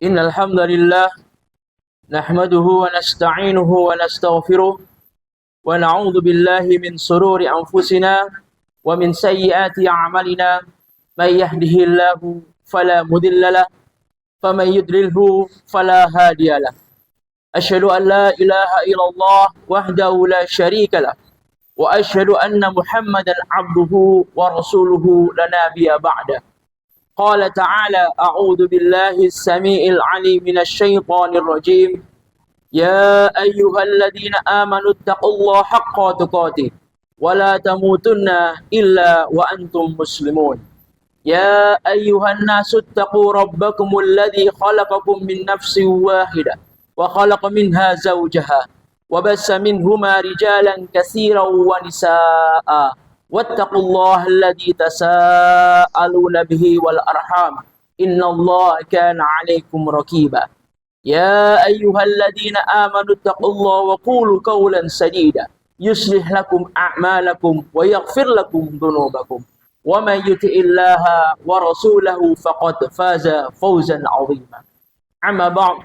إن الحمد لله نحمده ونستعينه ونستغفره ونعوذ بالله من شرور أنفسنا ومن سيئات أعمالنا. من يهده الله فلا مضل له ومن يضلله فلا هادي له. أشهد أن لا إله إلا الله وحده لا شريك له وأشهد أن محمدا عبده ورسوله لا نبي بعده. قال تعالى: أعوذ بالله السميع العليم من الشيطان الرجيم. يا أيها الذين آمنوا اتقوا الله حق تقاته ولا تموتن إلا وأنتم مسلمون. يا أيها الناس اتقوا ربكم الذي خلقكم من نفس واحدة وخلق منها زوجها وبث منهما رجالا كثيرا ونساء واتقوا الله الذي تساءلون به والأرحام إن الله كان عليكم رقيبا. يا أيها الذين آمنوا اتقوا الله وقولوا قولا سديدا يصلح لكم أعمالكم ويغفر لكم ذنوبكم ومن يطع الله ورسوله فقد فاز فوزا عظيما. أما بعد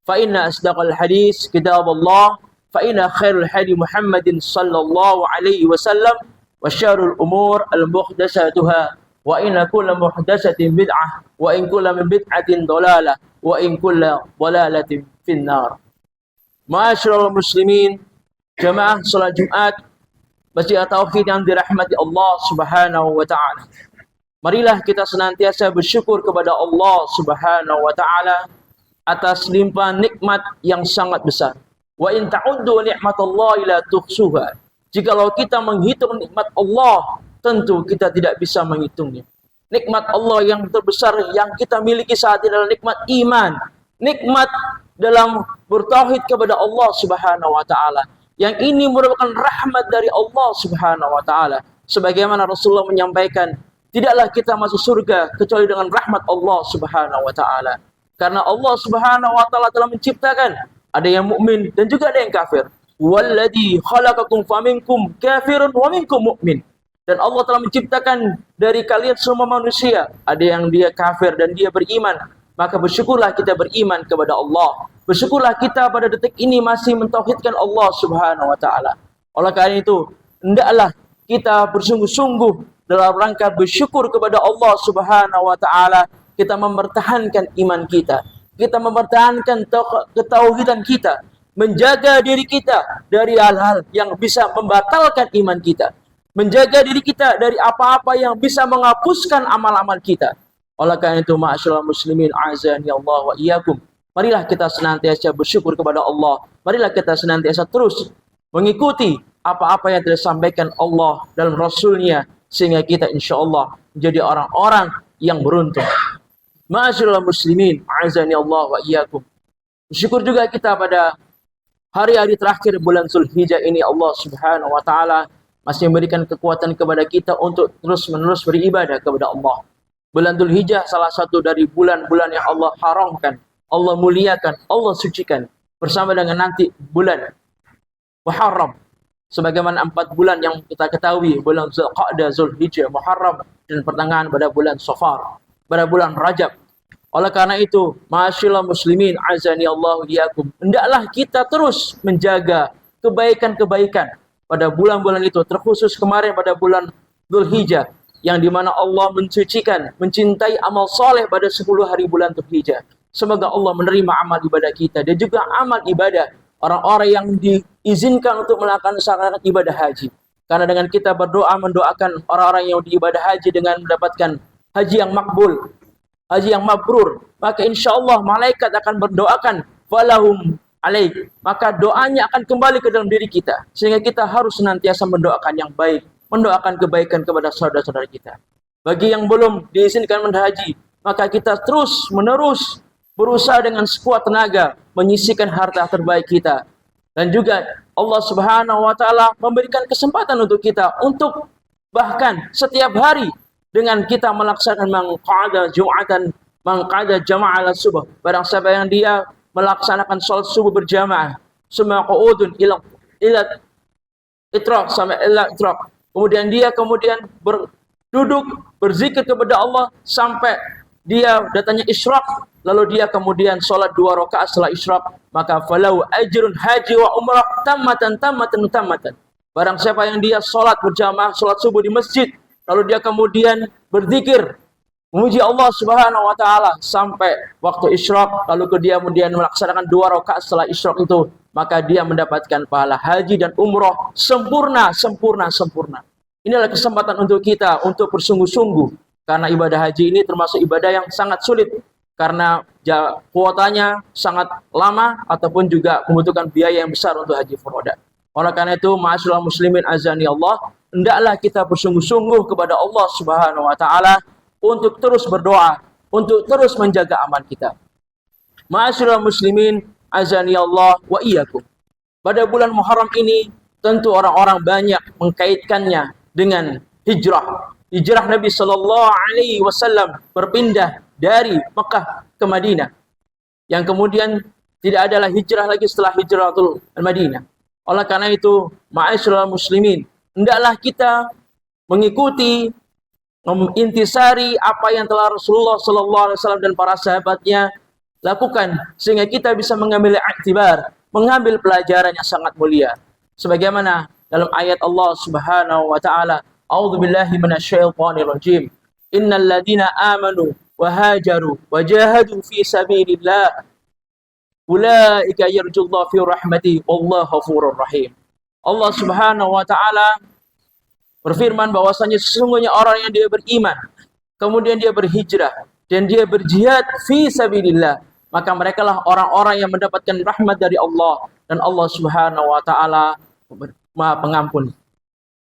فإن أصدق الحديث كتاب الله فإن خير الحديث محمد صلى الله عليه وسلم وشر الأمور المحدثاتها وإن كل محدثة بدعة وإن كل من بدعة ضلالة وإن كل ضلالة في النار. Ma'asyiral muslimin, jamaah salat Jumat Masjid Tauhid yang dirahmati Allah Subhanahu wa taala. Marilah kita senantiasa bersyukur kepada Allah Subhanahu wa taala atas limpahan nikmat yang sangat besar. Wa in ta'uddu ni'matallahi la tuhsuha. Jikalau kita menghitung nikmat Allah, tentu kita tidak bisa menghitungnya. Nikmat Allah yang terbesar yang kita miliki saat ini adalah nikmat iman, nikmat dalam bertauhid kepada Allah Subhanahu wa taala. Yang ini merupakan rahmat dari Allah Subhanahu wa taala. Sebagaimana Rasulullah menyampaikan, tidaklah kita masuk surga kecuali dengan rahmat Allah Subhanahu wa taala. Karena Allah Subhanahu wa taala telah menciptakan ada yang mukmin dan juga ada yang kafir. Walladzi khalaqakum faminkum kafirun wa minkum mu'min. Dan Allah telah menciptakan dari kalian semua manusia, ada yang dia kafir dan dia beriman. Maka bersyukurlah kita beriman kepada Allah. Bersyukurlah kita pada detik ini masih mentauhidkan Allah Subhanahu wa taala. Oleh karena itu, hendaklah kita bersungguh-sungguh dalam rangka bersyukur kepada Allah Subhanahu wa taala. Kita mempertahankan iman kita. Kita mempertahankan ketauhidan kita, menjaga diri kita dari hal-hal yang bisa membatalkan iman kita, menjaga diri kita dari apa-apa yang bisa menghapuskan amal-amal kita. Oleh karena itu, ma'asyiral muslimin, azani Allah wa iyyakum, marilah kita senantiasa bersyukur kepada Allah. Marilah kita senantiasa terus mengikuti apa-apa yang telah disampaikan Allah dalam Rasul-Nya, sehingga kita insyaallah menjadi orang-orang yang beruntung. Ma'asyiral muslimin, azani Allah wa iyyakum. Bersyukur juga kita pada hari-hari terakhir bulan Zulhijjah ini, Allah Subhanahu wa taala masih memberikan kekuatan kepada kita untuk terus-menerus beribadah kepada Allah. Bulan Dzulhijjah salah satu dari bulan-bulan yang Allah haramkan, Allah muliakan, Allah sucikan, bersama dengan nanti bulan Muharram. Sebagaimana 4 bulan yang kita ketahui, bulan Zulqa'dah, Zulhijjah, Muharram, dan pertengahan pada bulan Safar, pada bulan Rajab. Oleh karena itu, ma'asyiral muslimin, azani Allah iyyakum, hendaklah kita terus menjaga kebaikan-kebaikan pada bulan-bulan itu, terkhusus kemarin pada bulan Dzulhijjah, yang dimana Allah mensucikan, mencintai amal soleh pada 10 hari bulan Dzulhijjah. Semoga Allah menerima amal ibadah kita dan juga amal ibadah orang-orang yang diizinkan untuk melakukan ibadah haji. Karena dengan kita berdoa mendoakan orang-orang yang diibadah haji dengan mendapatkan haji yang makbul, haji yang mabrur, maka insyaallah malaikat akan berdoakan falahum alaik, maka doanya akan kembali ke dalam diri kita, sehingga kita harus senantiasa mendoakan yang baik, mendoakan kebaikan kepada saudara-saudara kita. Bagi yang belum diizinkan berhaji, maka kita terus menerus berusaha dengan sekuat tenaga menyisihkan harta terbaik kita. Dan juga Allah Subhanahu wa taala memberikan kesempatan untuk kita untuk bahkan setiap hari dengan kita melaksanakan mangqada jum'atan, mangqada jama'al subuh. Barang siapa yang dia melaksanakan salat subuh berjamaah, summa qu'udun ila itraq sampai ila itraq. Kemudian dia berduduk berzikir kepada Allah sampai dia datangnya isyraq, lalu dia kemudian sholat 2 rakaat setelah isyraq, maka falau ajrun haji wa umrah tammatan. Barang siapa yang dia sholat berjamaah, sholat subuh di masjid, lalu dia kemudian berzikir, memuji Allah Subhanahu wa taala sampai waktu isyraq, lalu kemudian melaksanakan 2 rakaat setelah isyraq itu, maka dia mendapatkan pahala haji dan umroh sempurna. Inilah kesempatan untuk kita untuk bersungguh-sungguh, karena ibadah haji ini termasuk ibadah yang sangat sulit karena kuotanya sangat lama ataupun juga membutuhkan biaya yang besar untuk haji furoda. Oleh karena itu, ma'asyiral muslimin azani Allah, hendaklah kita bersungguh-sungguh kepada Allah Subhanahu wa taala untuk terus berdoa, untuk terus menjaga amal kita. Ma'asyiral muslimin azani Allah wa iyyakum. Pada bulan Muharram ini tentu orang-orang banyak mengkaitkannya dengan hijrah. Hijrah Nabi sallallahu alaihi wasallam berpindah dari Mekah ke Madinah. Yang kemudian tidak adalah hijrah lagi setelah hijratul Madinah. Oleh karena itu, ma'asyiral muslimin, hendaklah kita mengikuti, mengintisari apa yang telah Rasulullah sallallahu alaihi wasallam dan para sahabatnya lakukan, sehingga kita bisa mengambil iktibar, mengambil pelajaran yang sangat mulia. Sebagaimana dalam ayat Allah Subhanahu wa taala, a'udzu billahi minasyaitonir rajim. Innal ladzina amanu wa hajaru wa jahadu fi sabilillah ulaika yarjullaha fi rahmati wallahu ghafurur rahim. Allah Subhanahu wa taala berfirman bahwasanya sesungguhnya orang yang dia beriman, kemudian dia berhijrah dan dia berjihad fi sabilillah, maka merekalah orang-orang yang mendapatkan rahmat dari Allah, dan Allah Subhanahu wa taala Maha Pengampun.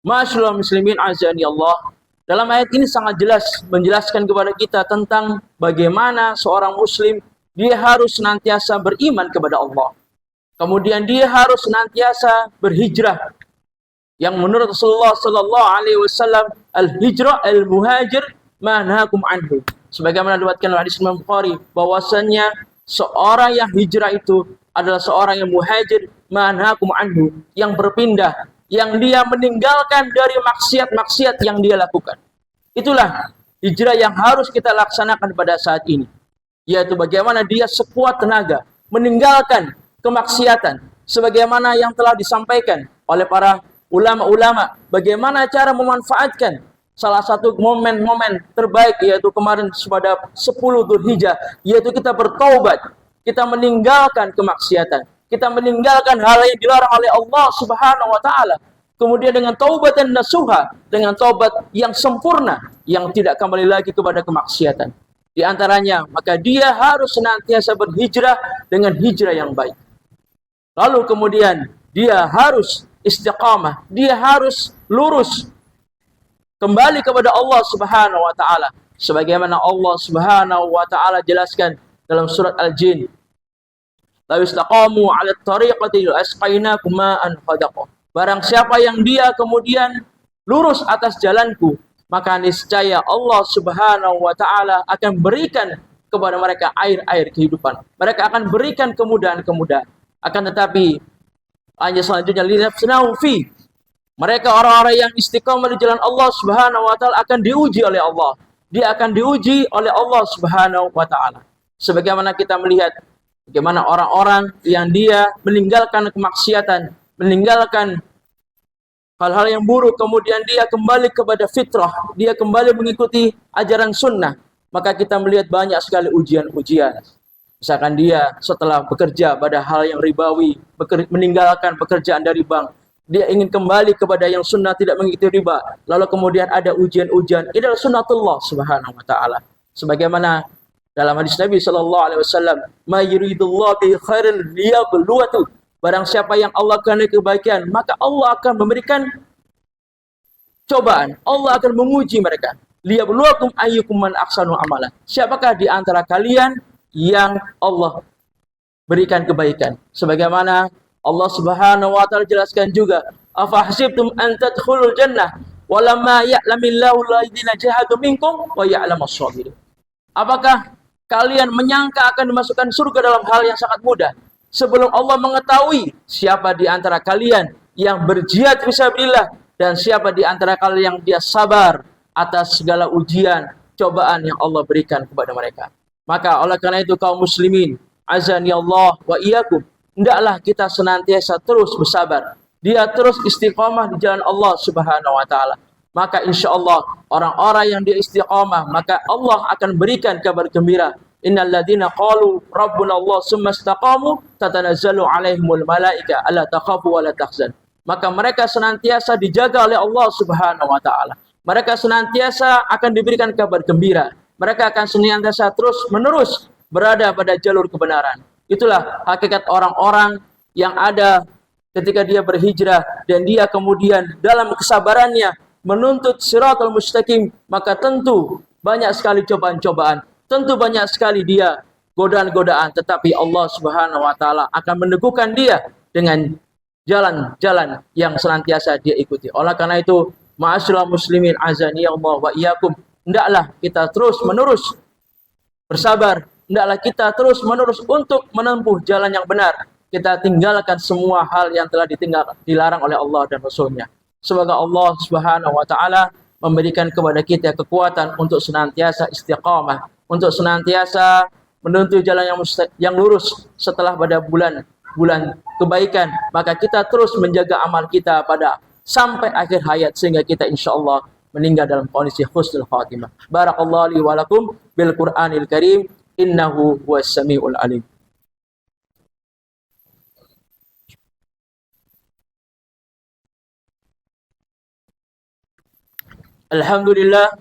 Ma'asyiral muslimin azani Allah, dalam ayat ini sangat jelas menjelaskan kepada kita tentang bagaimana seorang muslim dia harus senantiasa beriman kepada Allah. Kemudian dia harus senantiasa berhijrah. Yang menurut Rasulullah sallallahu alaihi wasallam, al-hijrah al-muhajir ma nahakum anhu. Sebagaimana diriwayatkan oleh hadis Imam Bukhari, bahwasanya seorang yang hijrah itu adalah seorang yang muhajir ma nahakum anhu, yang berpindah, yang dia meninggalkan dari maksiat-maksiat yang dia lakukan. Itulah hijrah yang harus kita laksanakan pada saat ini, yaitu bagaimana dia sekuat tenaga meninggalkan kemaksiatan, sebagaimana yang telah disampaikan oleh para ulama-ulama, bagaimana cara memanfaatkan salah satu momen-momen terbaik, yaitu kemarin pada 10 Dzulhijjah, yaitu kita bertaubat, kita meninggalkan kemaksiatan, kita meninggalkan hal yang dilarang oleh Allah Subhanahu wa taala. Kemudian dengan taubat dan nasuha, dengan taubat yang sempurna, yang tidak kembali lagi kepada kemaksiatan. Di antaranya, maka dia harus senantiasa berhijrah dengan hijrah yang baik. Lalu kemudian dia harus istiqamah, dia harus lurus kembali kepada Allah Subhanahu wa taala, sebagaimana Allah Subhanahu wa taala jelaskan dalam surat Al-Jin, "La istaqamu 'ala at-tariqati asqainakum ma'an fadaqah." Barang siapa yang dia kemudian lurus atas jalanku, maka niscaya Allah Subhanahu wa taala akan berikan kepada mereka air-air kehidupan. Mereka akan berikan kemudahan-kemudahan. Akan tetapi hanya selanjutnya linafsinahu fi. Mereka orang-orang yang istiqamah di jalan Allah Subhanahu wa taala akan diuji oleh Allah. Dia akan diuji oleh Allah Subhanahu wa taala. Sebagaimana kita melihat bagaimana orang-orang yang dia meninggalkan kemaksiatan, meninggalkan hal-hal yang buruk, kemudian dia kembali kepada fitrah, dia kembali mengikuti ajaran sunnah, maka kita melihat banyak sekali ujian-ujian. Misalkan dia setelah bekerja pada hal yang ribawi, meninggalkan pekerjaan dari bank, dia ingin kembali kepada yang sunnah, tidak mengikuti riba, lalu kemudian ada ujian-ujian. Ini adalah sunnatullah Subhanahu wa taala. Sebagaimana dalam hadis Nabi sallallahu alaihi wasallam, "Ma yuridullahu bi khairin liyabluwatu." Barang siapa yang Allah kehendaki kebaikan, maka Allah akan memberikan cobaan. Allah akan menguji mereka. Liyabluwakum ayyukum man ahsanu amalan. Siapakah di antara kalian yang Allah berikan kebaikan? Sebagaimana Allah Subhanahu wa taala jelaskan juga, "Afa hasibtum an tadkhulul jannah wa lamma ya'lamillahu alladziina jahadu minkum wa ya'lamus shabirin." Apakah kalian menyangka akan dimasukkan surga dalam hal yang sangat mudah, sebelum Allah mengetahui siapa di antara kalian yang berjihad fisabilillah dan siapa di antara kalian yang dia sabar atas segala ujian, cobaan yang Allah berikan kepada mereka. Maka oleh karena itu kaum muslimin, azani Allah wa iyyakum, hendaklah kita senantiasa terus bersabar. Dia terus istiqamah di jalan Allah Subhanahu wa taala. Maka insyaallah orang-orang yang dia istiqamah, maka Allah akan berikan kabar gembira. Innal ladzina qalu rabbuna Allah tsumma istaqamu tatanazzalu alaihimul malaika alla takhafu wa la tahzan. Maka mereka senantiasa dijaga oleh Allah Subhanahu wa taala. Mereka senantiasa akan diberikan kabar gembira. Mereka akan senantiasa terus-menerus berada pada jalur kebenaran. Itulah hakikat orang-orang yang ada ketika dia berhijrah dan dia kemudian dalam kesabarannya menuntut siratal mustaqim, maka tentu banyak sekali cobaan-cobaan, tentu banyak sekali dia godaan-godaan, tetapi Allah Subhanahu wa taala akan meneguhkan dia dengan jalan-jalan yang senantiasa dia ikuti. Oleh karena itu, ma'asyiral muslimin azani Allah wa iyyakum, hendaklah kita terus-menerus bersabar, hendaklah kita terus-menerus untuk menempuh jalan yang benar. Kita tinggalkan semua hal yang telah dilarang oleh Allah dan Rasul-Nya. Semoga Allah Subhanahu wa taala memberikan kepada kita kekuatan untuk senantiasa istiqamah, untuk senantiasa menuntut jalan yang lurus setelah pada bulan kebaikan. Maka kita terus menjaga amal kita pada sampai akhir hayat sehingga kita insyaallah meninggal dalam kondisi husnul khatimah. Barakallahu li wa lakum bil Qur'anil Karim, innahu huwas samiul alim. Alhamdulillah,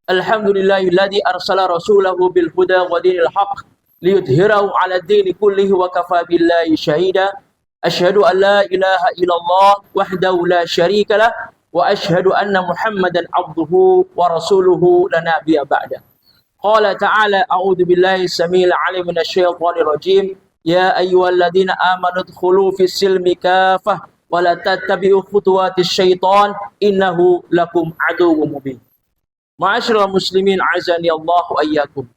alhamdulillahilladzi arsala rasulahu bil huda wa dinil haqq liyudhhirahu 'ala ad-dini kullihi wa kafa billahi shahida. Asyhadu an la ilaha illallah wahdahu la syarika lah wa asyhadu anna Muhammadan 'abduhu wa rasuluhu la nabiyya ba'da. Qala ta'ala a'udzu billahi samil 'alim minasy syaithanir rajim. Ya ayyuhalladzina amanu dkhulu fis silmi kafah wa la tattabi'u khutuwatis syaitan innahu lakum aduwwum mubin. Ma'asyiral muslimin azani Allah wa iyyakum.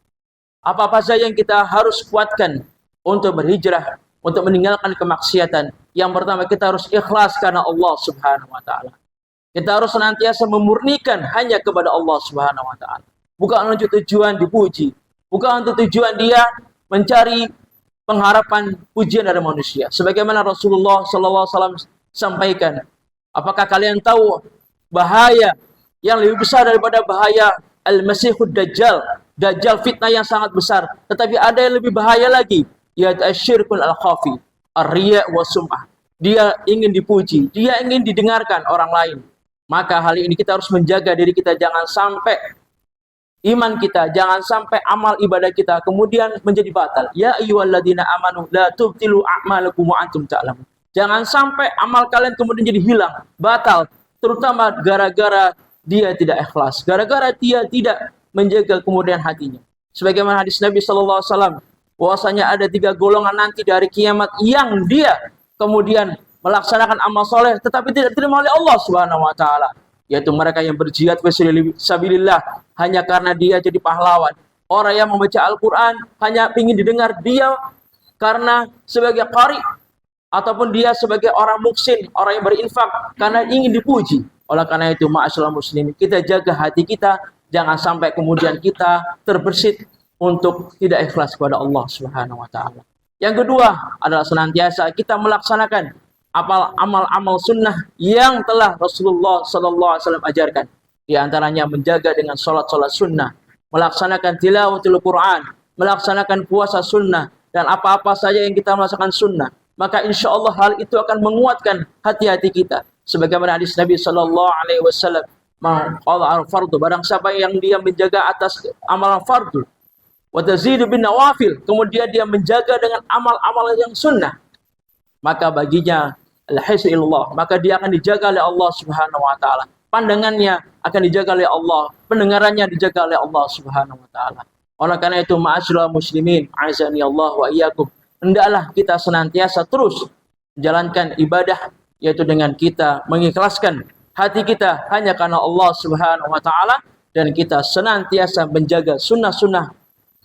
Apa-apa saja yang kita harus kuatkan untuk berhijrah, untuk meninggalkan kemaksiatan. Yang pertama, kita harus ikhlas karena Allah Subhanahu wa taala. Kita harus senantiasa memurnikan hanya kepada Allah Subhanahu wa taala. Bukan untuk tujuan dipuji, bukan untuk tujuan dia mencari pengharapan pujian dari manusia. Sebagaimana Rasulullah sallallahu alaihi wasallam sampaikan, apakah kalian tahu bahaya yang lebih besar daripada bahaya Al-Masihud Dajjal, Dajjal fitnah yang sangat besar, tetapi ada yang lebih bahaya lagi, yaitu asyirkul al-khafi, ar-riya' wa sum'ah. Dia ingin dipuji, dia ingin didengarkan orang lain. Maka hal ini kita harus menjaga diri kita, jangan sampai iman kita, jangan sampai amal ibadah kita kemudian menjadi batal. Ya ayyuhalladzina amanu la tubtilu a'malakum wa antum ta'lamun. Jangan sampai amal kalian kemudian jadi hilang, batal, terutama gara-gara dia tidak ikhlas, gara-gara dia tidak menjaga kemudian hatinya. Sebagaimana hadis Nabi sallallahu alaihi wasallam, bahwasanya ada 3 golongan nanti dari kiamat yang dia kemudian melaksanakan amal soleh tetapi tidak diterima oleh Allah Subhanahu wa taala, yaitu mereka yang berjihad fi sabilillah hanya karena dia jadi pahlawan, orang yang membaca Al-Qur'an hanya ingin didengar dia karena sebagai qari, ataupun dia sebagai orang muksin, orang yang berinfak karena ingin dipuji. Oleh karena itu, ma'asyiral muslimin, kita jaga hati kita, jangan sampai kemudian kita terbersit untuk tidak ikhlas kepada Allah Subhanahu wa taala. Yang kedua adalah senantiasa kita melaksanakan amal-amal sunnah yang telah Rasulullah sallallahu alaihi wasallam ajarkan. Di antaranya menjaga dengan salat-salat sunnah, melaksanakan tilawatul Quran, melaksanakan puasa sunnah, dan apa-apa saja yang kita melaksanakan sunnah, maka insya Allah hal itu akan menguatkan hati-hati kita. Sebagaimana hadis Nabi sallallahu alaihi wasallam, "Qala al-fardu", barang siapa yang dia menjaga atas amalan fardu, wa tazidu bin nawafil, kemudian dia menjaga dengan amal-amal yang sunnah, maka baginya al-hisru ilallah, maka dia akan dijaga oleh Allah Subhanahu wa taala. Pandangannya akan dijaga oleh Allah, pendengarannya dijaga oleh Allah Subhanahu wa taala. Oleh karena itu, ma'asyiral muslimin azani Allah wa iyyakum, hendaklah kita senantiasa terus menjalankan ibadah, yaitu dengan kita mengikhlaskan hati kita hanya karena Allah Subhanahu wa taala, dan kita senantiasa menjaga sunnah-sunnah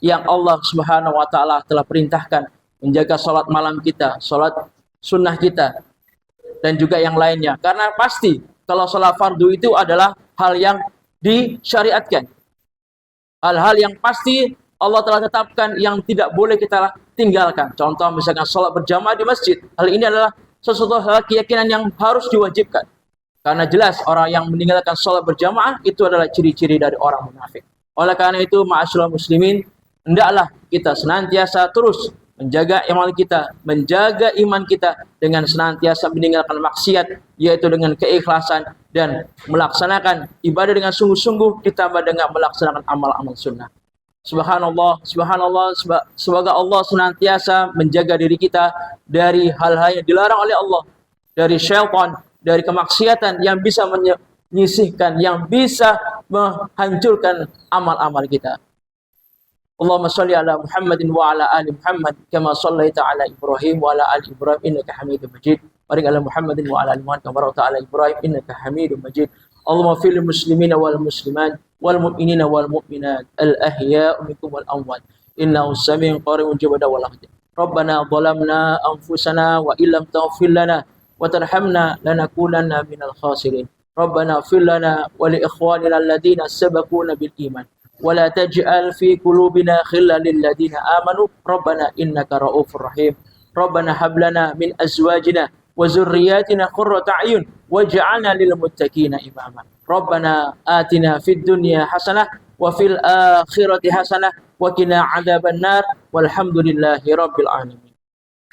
yang Allah Subhanahu wa taala telah perintahkan, menjaga salat malam kita, salat sunnah kita, dan juga yang lainnya. Karena pasti kalau salat fardu itu adalah hal yang disyariatkan. Hal-hal yang pasti Allah telah tetapkan yang tidak boleh kita tinggalkan. Contoh misalkan sholat berjamaah di masjid. Hal ini adalah sesuatu hal keyakinan yang harus diwajibkan. Karena jelas orang yang meninggalkan sholat berjamaah itu adalah ciri-ciri dari orang munafik. Oleh karena itu, ma'asyiral muslimin, hendaklah kita senantiasa terus menjaga iman kita dengan senantiasa meninggalkan maksiat, yaitu dengan keikhlasan dan melaksanakan ibadah dengan sungguh-sungguh ditambah dengan melaksanakan amal-amal sunnah. Subhanallah, subhanallah, semoga Allah senantiasa menjaga diri kita dari hal-hal yang dilarang oleh Allah, dari syaitan, dari kemaksiatan yang bisa menyisihkan, yang bisa menghancurkan amal-amal kita. Allahumma shalli ala Muhammadin wa ala ali Muhammad kama shallaita ala Ibrahim wa ala ali Ibrahim innaka Hamidum Majid. Barik ala Muhammadin wa ala ali Muhammad kama barakta ala Ibrahim innaka Hamidum Majid. Allahumma fil muslimina wal muslimat wal mu'minina wal mu'minat al ahya'u minkum wal amwat innahu samiun qaribun mujibud da'wat. Rabbana zalamna anfusana wa illam taghfir lana wa tarhamna lanakunanna minal khasirin. Rabbana ighfir lana wa li ikhwanina alladhina sabaquna bil iman ولا تجعل في قلوبنا غلا للذين آمنوا ربنا إنك رؤوف رحيم. ربنا هب لنا من أزواجنا وذرياتنا قرة أعين واجعلنا للمتقين إماما. ربنا آتنا في الدنيا حسنة وفي الآخرة حسنة وقنا عذاب النار والحمد لله رب العالمين.